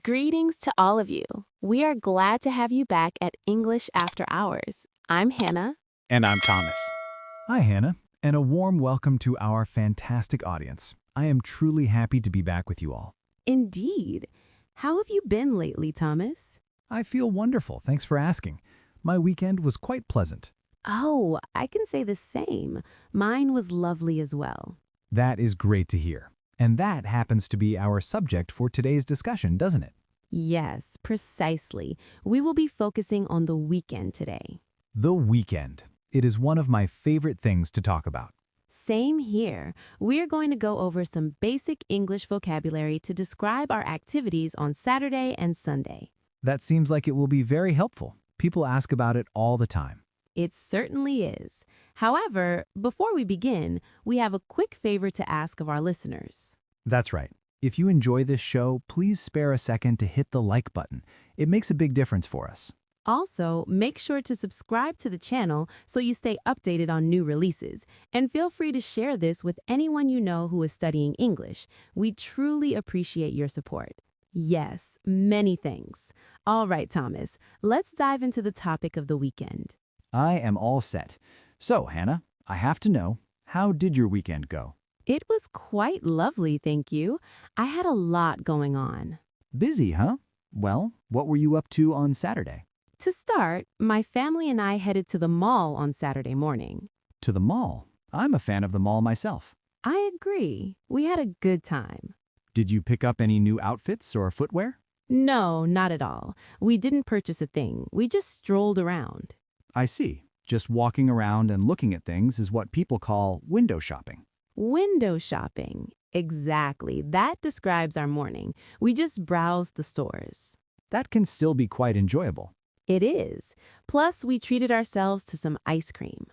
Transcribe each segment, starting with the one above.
Greetings to all of you. We are glad to have you back at English After Hours. I'm Hannah. And I'm Thomas. Hi, Hannah, and a warm welcome to our fantastic audience. I am truly happy to be back with you all. Indeed. How have you been lately, Thomas? I feel wonderful, thanks for asking. My weekend was quite pleasant. Oh, I can say the same. Mine was lovely as well. That is great to hear. And that happens to be our subject for today's discussion, doesn't it? Yes, precisely. We will be focusing on the weekend today. The weekend. It is one of my favorite things to talk about. Same here. We're going to go over some basic English vocabulary to describe our activities on Saturday and Sunday. That seems like it will be very helpful. People ask about it all the time. It certainly is. However, before we begin, we have a quick favor to ask of our listeners. That's right. If you enjoy this show, please spare a second to hit the like button. It makes a big difference for us. Also, make sure to subscribe to the channel so you stay updated on new releases. And feel free to share this with anyone you know who is studying English. We truly appreciate your support. Yes, many thanks. All right, Thomas, let's dive into the topic of the weekend. I am all set. So, Hannah, I have to know, how did your weekend go? It was quite lovely, thank you. I had a lot going on. Busy, huh? Well, what were you up to on Saturday? To start, my family and I headed to the mall on Saturday morning. To the mall. I'm a fan of the mall myself. I agree. We had a good time. Did you pick up any new outfits or footwear? No, not at all. We didn't purchase a thing. We just strolled around. I see. Just walking around and looking at things is what people call window shopping. Window shopping. Exactly. That describes our morning. We just browsed the stores. That can still be quite enjoyable. It is. Plus, we treated ourselves to some ice cream.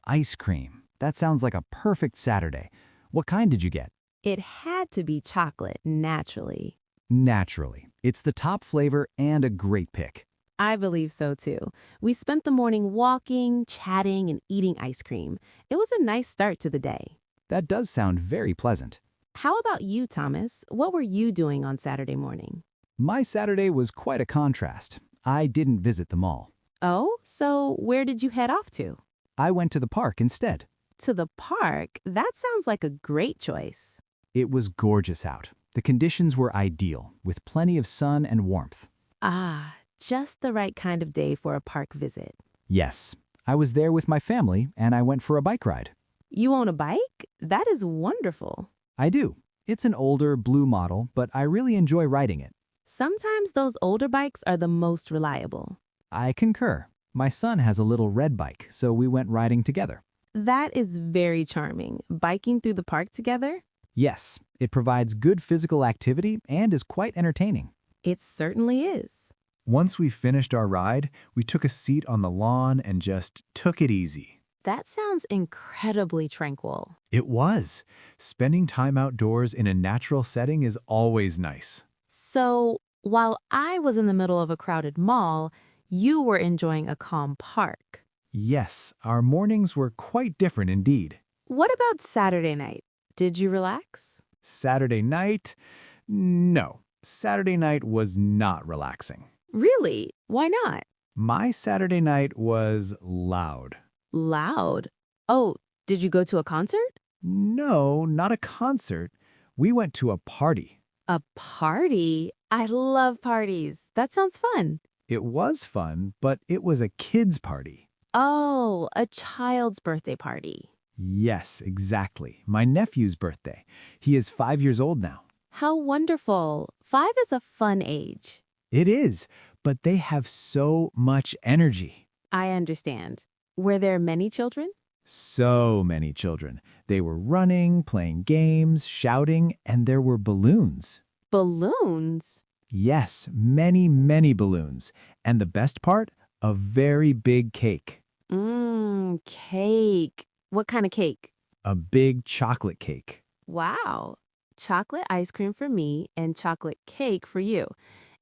Ice cream. That sounds like a perfect Saturday. What kind did you get? It had to be chocolate, naturally. Naturally. It's the top flavor and a great pick. I believe so too. We spent the morning walking, chatting, and eating ice cream. It was a nice start to the day. That does sound very pleasant. How about you, Thomas? What were you doing on Saturday morning? My Saturday was quite a contrast. I didn't visit the mall. Oh, so where did you head off to? I went to the park instead. To the park? That sounds like a great choice. It was gorgeous out. The conditions were ideal, with plenty of sun and warmth. Ah, just the right kind of day for a park visit. Yes, I was there with my family and I went for a bike ride. You own a bike? That is wonderful. I do. It's an older blue model, but I really enjoy riding it. Sometimes those older bikes are the most reliable. I concur. My son has a little red bike, so we went riding together. That is very charming. Biking through the park together? Yes, it provides good physical activity and is quite entertaining. It certainly is. Once we finished our ride, we took a seat on the lawn and just took it easy. That sounds incredibly tranquil. It was. Spending time outdoors in a natural setting is always nice. So, while I was in the middle of a crowded mall, you were enjoying a calm park. Yes, our mornings were quite different indeed. What about Saturday night? Did you relax? Saturday night? No, Saturday night was not relaxing. Really? Why not? My Saturday night was loud. Loud? Oh, did you go to a concert? No, not a concert. We went to a party. A party? I love parties. That sounds fun. It was fun, but it was a kid's party. Oh, a child's birthday party. Yes, exactly. My nephew's birthday. He is 5 years old now. How wonderful. 5 is a fun age. It is, but they have so much energy. I understand. Were there many children? So many children. They were running, playing games, shouting, and there were balloons. Balloons? Yes, many, many balloons. And the best part? A very big cake. Cake. What kind of cake? A big chocolate cake. Wow. Chocolate ice cream for me and chocolate cake for you.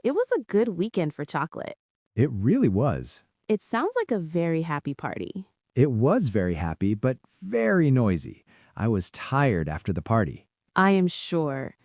It was a good weekend for chocolate. It really was. It sounds like a very happy party. It was very happy, but very noisy. I was tired after the party. I am sure.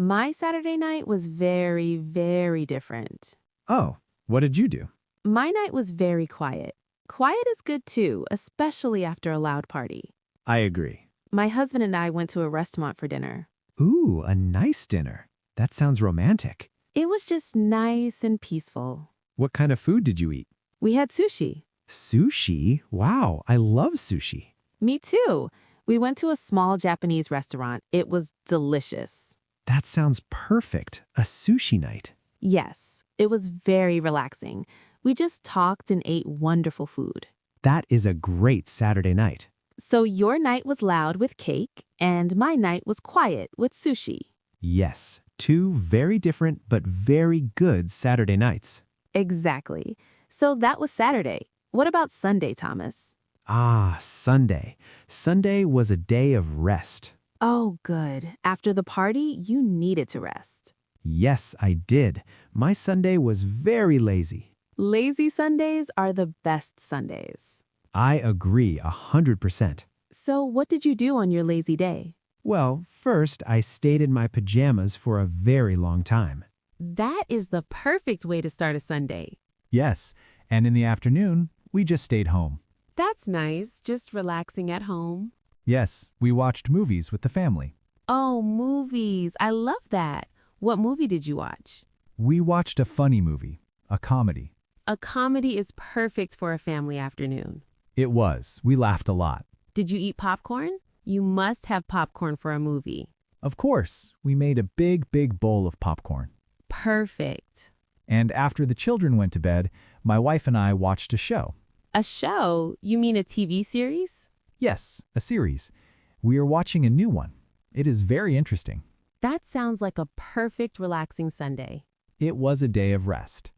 My Saturday night was very, very different. Oh, what did you do? My night was very quiet. Quiet is good too, especially after a loud party. I agree. My husband and I went to a restaurant for dinner. Ooh, a nice dinner. That sounds romantic. It was just nice and peaceful. What kind of food did you eat? We had sushi. Sushi? Wow, I love sushi. Me too. We went to a small Japanese restaurant. It was delicious. That sounds perfect. A sushi night. Yes, it was very relaxing. We just talked and ate wonderful food. That is a great Saturday night. So your night was loud with cake, and my night was quiet with sushi. Yes, two very different but very good Saturday nights. Exactly. So that was Saturday. What about Sunday, Thomas? Ah, Sunday. Sunday was a day of rest. Oh, good. After the party, you needed to rest. Yes, I did. My Sunday was very lazy. Lazy Sundays are the best Sundays. I agree 100%. So what did you do on your lazy day? Well, first, I stayed in my pajamas for a very long time. That is the perfect way to start a Sunday. Yes, and in the afternoon, we just stayed home. That's nice, just relaxing at home. Yes, we watched movies with the family. Oh, movies. I love that. What movie did you watch? We watched a funny movie, a comedy. A comedy is perfect for a family afternoon. It was. We laughed a lot. Did you eat popcorn? You must have popcorn for a movie. Of course, we made a big bowl of popcorn. Perfect. And after the children went to bed, my wife and I watched a show. A show? You mean a TV series? Yes, a series. We are watching a new one. It is very interesting. That sounds like a perfect relaxing Sunday. It was a day of rest.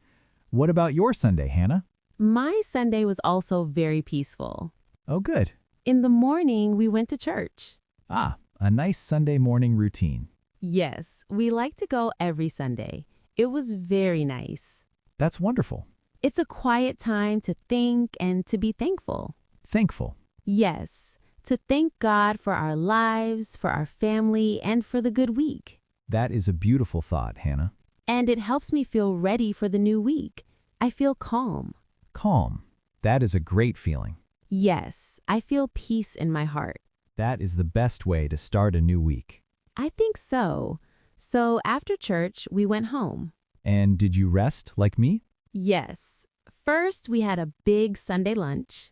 What about your Sunday, Hannah? My Sunday was also very peaceful. Oh, good. In the morning, we went to church. Ah, a nice Sunday morning routine. Yes, we like to go every Sunday. It was very nice. That's wonderful. It's a quiet time to think and to be thankful. Thankful. Yes, to thank God for our lives, for our family, and for the good week. That is a beautiful thought, Hannah. And it helps me feel ready for the new week. I feel calm. Calm. That is a great feeling. Yes, I feel peace in my heart. That is the best way to start a new week. I think so. So after church, we went home. And did you rest like me? Yes. First, we had a big Sunday lunch.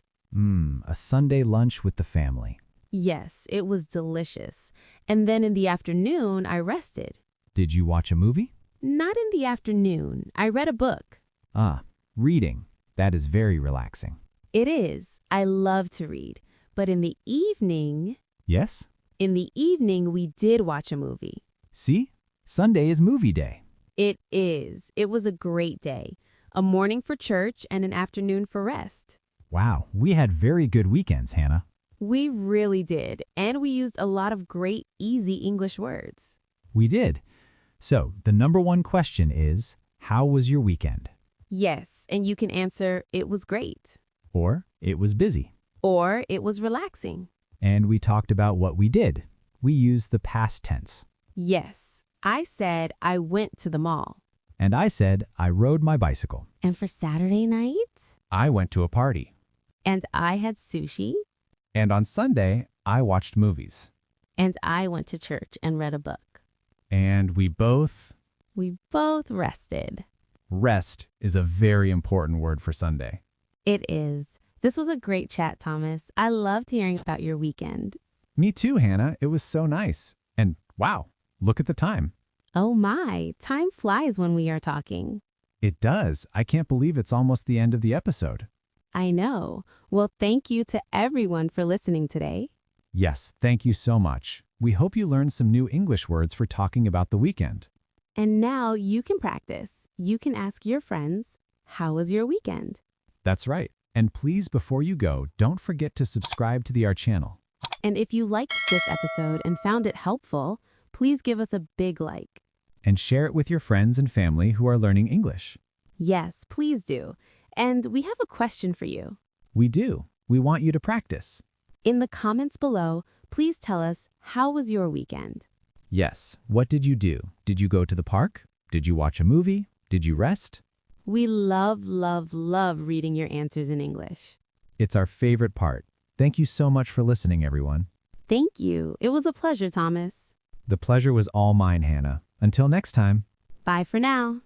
A Sunday lunch with the family. Yes, it was delicious. And then in the afternoon, I rested. Did you watch a movie? Not in the afternoon. I read a book. Ah, reading. That is very relaxing. It is. I love to read. But in the evening... Yes? In the evening, we did watch a movie. See? Sunday is movie day. It is. It was a great day. A morning for church and an afternoon for rest. Wow, we had very good weekends, Hannah. We really did. And we used a lot of great, easy English words. We did. So, the number one question is, how was your weekend? Yes, and you can answer, it was great. Or, it was busy. Or, it was relaxing. And we talked about what we did. We used the past tense. Yes, I said I went to the mall. And I said I rode my bicycle. And for Saturday night? I went to a party. And I had sushi. And on Sunday, I watched movies. And I went to church and read a book. And we both rested. Rest is a very important word for Sunday. It is. This was a great chat, Thomas. I loved hearing about your weekend. Me too, Hannah. It was so nice. And wow, look at the time. Oh my, time flies when we are talking. It does. I can't believe it's almost the end of the episode. I know. Well, thank you to everyone for listening today. Yes, thank you so much. We hope you learned some new English words for talking about the weekend. And now you can practice. You can ask your friends, how was your weekend? That's right. And please, before you go, don't forget to subscribe to our channel. And if you liked this episode and found it helpful, please give us a big like. And share it with your friends and family who are learning English. Yes, please do. And we have a question for you. We do. We want you to practice. In the comments below, please tell us, how was your weekend? Yes. What did you do? Did you go to the park? Did you watch a movie? Did you rest? We love, love, love reading your answers in English. It's our favorite part. Thank you so much for listening, everyone. Thank you. It was a pleasure, Thomas. The pleasure was all mine, Hannah. Until next time. Bye for now.